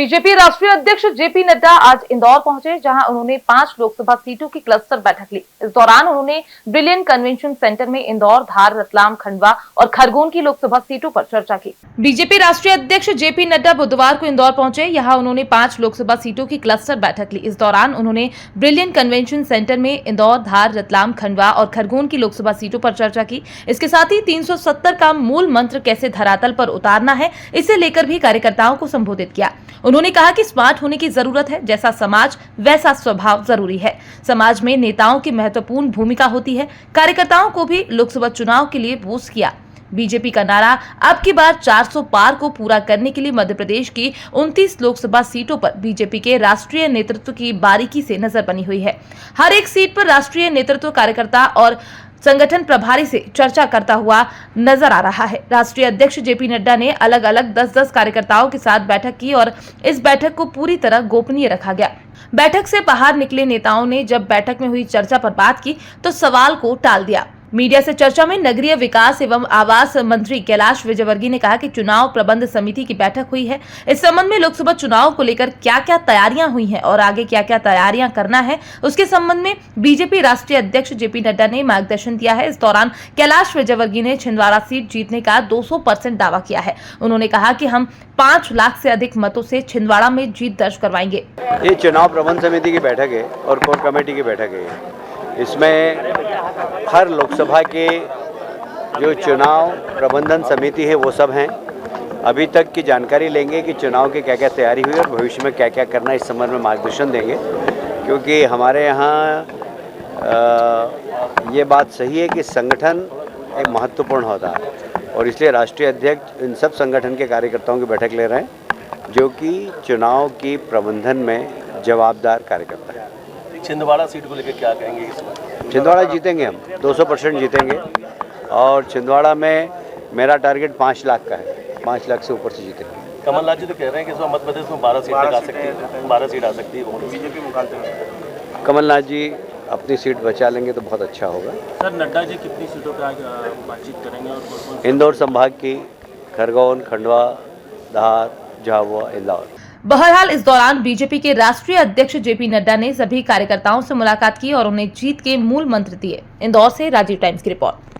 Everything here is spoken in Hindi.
बीजेपी राष्ट्रीय अध्यक्ष जेपी नड्डा आज इंदौर पहुंचे, जहां उन्होंने 5 लोकसभा सीटों की क्लस्टर बैठक ली। इस दौरान उन्होंने ब्रिलियंट कन्वेंशन सेंटर में इंदौर, धार, रतलाम, खंडवा और खरगोन की लोकसभा सीटों पर चर्चा की। बीजेपी राष्ट्रीय अध्यक्ष जेपी नड्डा बुधवार को इंदौर पहुंचे, यहाँ उन्होंने 5 लोकसभा सीटों की क्लस्टर बैठक ली। इस दौरान उन्होंने ब्रिलियंट कन्वेंशन सेंटर में इंदौर, धार, रतलाम, खंडवा और खरगोन की लोकसभा सीटों पर चर्चा की। इसके साथ ही 370 का मूल मंत्र कैसे धरातल पर उतारना है, इसे लेकर भी कार्यकर्ताओं को संबोधित किया। उन्होंने कहा कि स्मार्ट होने की जरूरत है, जैसा समाज वैसा स्वभाव जरूरी है। समाज में नेताओं की महत्वपूर्ण भूमिका होती है। कार्यकर्ताओं को भी लोकसभा चुनाव के लिए बूस्ट किया। बीजेपी का नारा अब की बार 400 पार को पूरा करने के लिए मध्य प्रदेश की 29 लोकसभा सीटों पर बीजेपी के राष्ट्रीय नेतृत्व की बारीकी से नजर बनी हुई है। हर एक सीट पर राष्ट्रीय नेतृत्व, कार्यकर्ता और संगठन प्रभारी से चर्चा करता हुआ नजर आ रहा है। राष्ट्रीय अध्यक्ष जेपी नड्डा ने अलग अलग 10-10 कार्यकर्ताओं के साथ बैठक की और इस बैठक को पूरी तरह गोपनीय रखा गया। बैठक से बाहर निकले नेताओं ने जब बैठक में हुई चर्चा पर बात की तो सवाल को टाल दिया। मीडिया से चर्चा में नगरीय विकास एवं आवास मंत्री कैलाश विजयवर्गीय ने कहा कि चुनाव प्रबंध समिति की बैठक हुई है। इस संबंध में लोकसभा चुनाव को लेकर क्या-क्या तैयारियां हुई हैं और आगे क्या-क्या तैयारियां करना है, उसके संबंध में बीजेपी राष्ट्रीय अध्यक्ष जेपी नड्डा ने मार्गदर्शन दिया है। इस दौरान कैलाश विजयवर्गीय ने छिंदवाड़ा सीट जीतने का 200% दावा किया है। उन्होंने कहा कि हम 5 लाख से अधिक मतों से छिंदवाड़ा में जीत दर्ज करवाएंगे। ये चुनाव प्रबंध समिति की बैठक है और कोर कमेटी की बैठक है। इसमें हर लोकसभा के जो चुनाव प्रबंधन समिति है वो सब हैं। अभी तक की जानकारी लेंगे कि चुनाव की क्या क्या तैयारी हुई और भविष्य में क्या क्या करना, इस संबंध में मार्गदर्शन देंगे। क्योंकि हमारे यहाँ ये बात सही है कि संगठन एक महत्वपूर्ण होता है और इसलिए राष्ट्रीय अध्यक्ष इन सब संगठन के कार्यकर्ताओं की बैठक ले रहे हैं, जो कि चुनाव की प्रबंधन में जवाबदार कार्यकर्ता है। छिंदवाड़ा सीट को लेकर क्या कहेंगे इस बार? छिंदवाड़ा जीतेंगे, हम 200% जीतेंगे और छिंदवाड़ा में मेरा टारगेट 5 लाख का है। 5 लाख से ऊपर से जीतेंगे। कमलनाथ जी तो कह रहे हैं कि इस बार मध्य प्रदेश में 12 सीट तक आ सकती है, 12 सीट आ सकती है बीजेपी मुकाबले में। कमलनाथ जी अपनी सीट बचा लेंगे तो बहुत अच्छा होगा। सर, नड्डा जी कितनी सीटों पर आज बातचीत करेंगे? और इंदौर संभाग की खरगोन, खंडवा, धार, झाबुआ, इंदौर। बहरहाल इस दौरान बीजेपी के राष्ट्रीय अध्यक्ष जेपी नड्डा ने सभी कार्यकर्ताओं से मुलाकात की और उन्हें जीत के मूल मंत्र दिए। इंदौर से राजीव टाइम्स की रिपोर्ट।